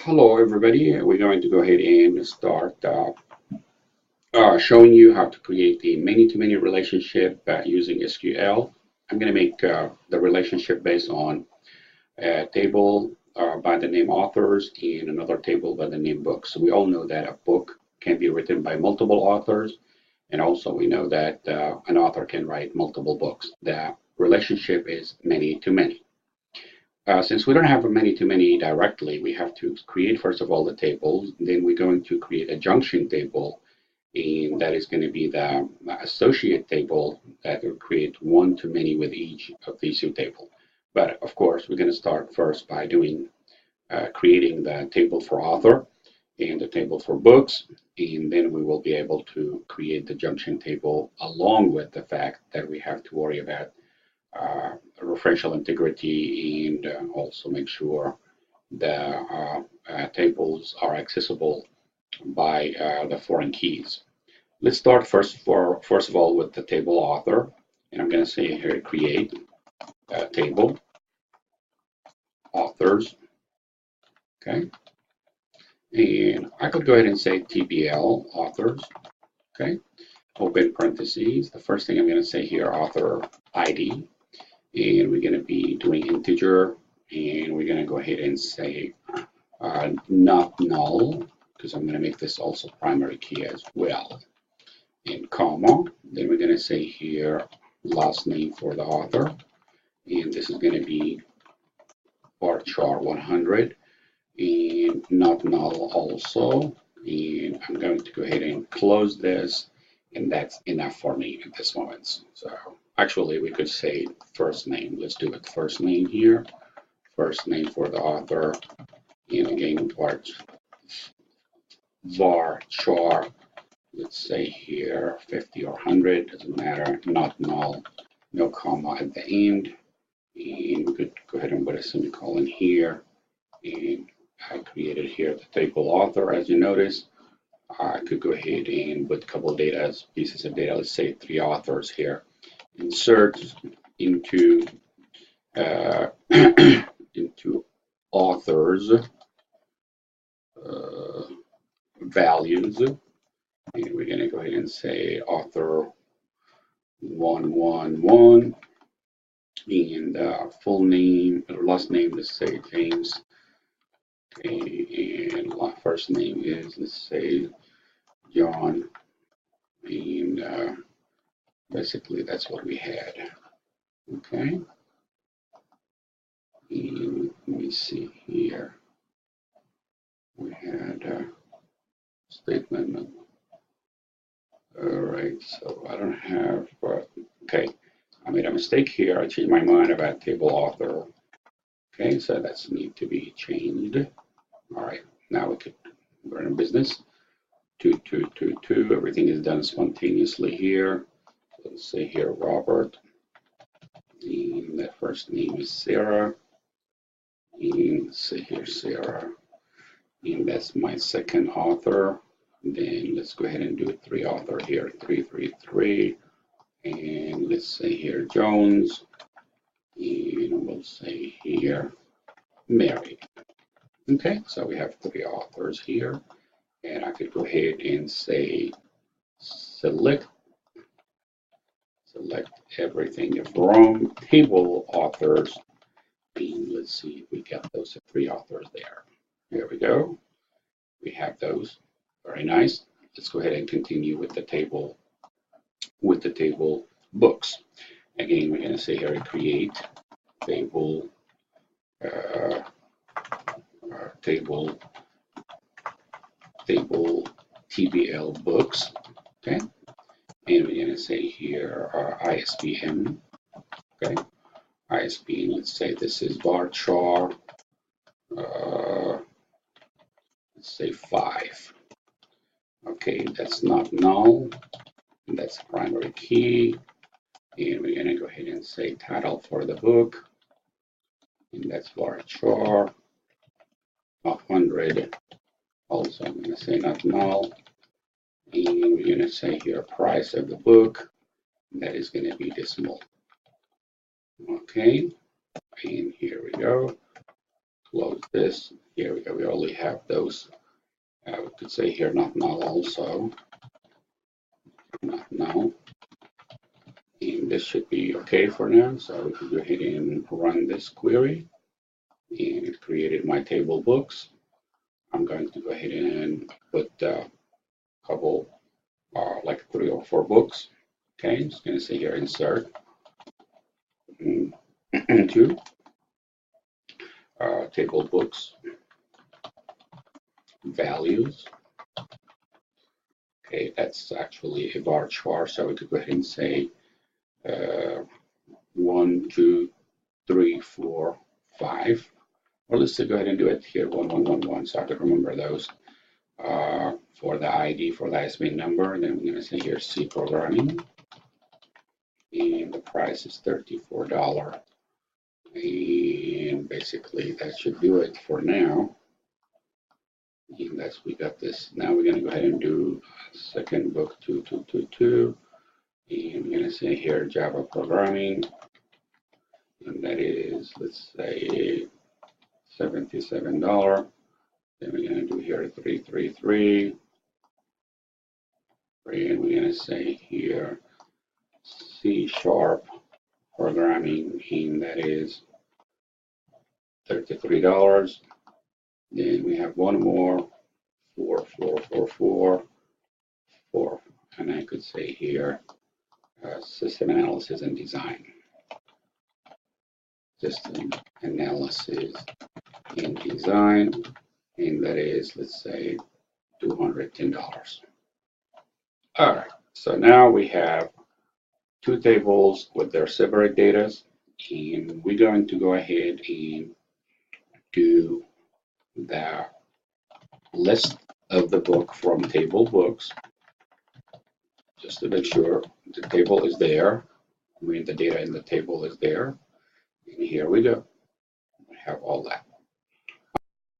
Hello, everybody. We're going to go ahead and start showing you how to create a many-to-many relationship using SQL. I'm going to make the relationship based on a table by the name authors and another table by the name books. So we all know that a book can be written by multiple authors, and also we know that an author can write multiple books. The relationship is many-to-many. Since we don't have a many-to-many directly, we have to create, first of all, the tables. Then we're going to create a junction table, and that is going to be the associate table that will create one-to-many with each of these two tables. But of course, we're going to start first by doing creating the table for author and the table for books, and then we will be able to create the junction table along with the fact that we have to worry about referential integrity and also make sure the tables are accessible by the foreign keys. Let's start first of all with the table author, and I'm going to say here create table authors. Okay, and I could go ahead and say TBL authors. Okay, open parentheses. The first thing I'm going to say here author ID. And we're going to be doing integer, and we're going to go ahead and say not null, because I'm going to make this also primary key as well, and comma. Then we're going to say here last name for the author, and this is going to be varchar 100, and not null also. And I'm going to go ahead and close this, and that's enough for me at this moment. So actually, we could say first name. Let's do it first name here. First name for the author. And again, varchar. Let's say here 50 or 100, doesn't matter. Not null. No comma at the end. And we could go ahead and put a semicolon here. And I created here the table author, as you notice. I could go ahead and put a couple of pieces of data. Let's say 3 authors here. Insert into into authors values, and we're going to go ahead and say author 111, and full name, last name, let's say James. Okay, and first name is, let's say John, and basically that's what we had. Okay, and let me see here. We had statement. All right, so I don't have, okay, I made a mistake here. I changed my mind about table author. Okay, so that's need to be changed. All right, now we're in business. 2222, everything is done spontaneously here. So let's say here Robert, and the first name is Sarah, and let's say here Sarah, and that's my second author. Then let's go ahead and do 3 author here, 333, and let's say here Jones, and we'll say here Mary. Okay, so we have 3 authors here, and I could go ahead and say select everything from table authors, and let's see if we get those 3 authors there. There we go. We have those. Very nice. Let's go ahead and continue with the table books. Again, we're going to say here create table table TBL books. Okay, and we're going to say here ISBN. Okay, ISBN. Let's say this is varchar. Let's say 5. Okay, that's not null. And that's the primary key. And we're going to go ahead and say title for the book. And that's varchar 100. Also, I'm going to say not null. And we're going to say here price of the book. That is going to be decimal. Okay, and here we go. close this. Here we go. We only have those. We could say here not null also. Not null. And this should be okay for now. So we can go ahead and run this query. And it created my table books. I'm going to go ahead and put a couple, like 3 or 4 books. Okay, I'm just going to say here insert into table books values. Okay, that's actually a bar chart, so we could go ahead and say 1, 2, 3, 4, 5. Or let's go ahead and do it here 1, 1, 1, 1, so I could remember those. For the ID, for the ISBN number, then we're going to say here C programming, and the price is $34. And basically that should do it for now. And that's, we got this. Now we're going to go ahead and do second book 2222, and we're going to say here Java programming, and that is, let's say, $77. Then we're going to do here 333, and we're going to say here C# programming, and that is $33. Then we have one more, 4444, and I could say here system analysis and design. System analysis and design, and that is, let's say, $210. All right, so now we have 2 tables with their separate data, and we're going to go ahead and do the list of the book from table books, just to make sure the table is there. I mean, the data in the table is there. And here we go. We have all that.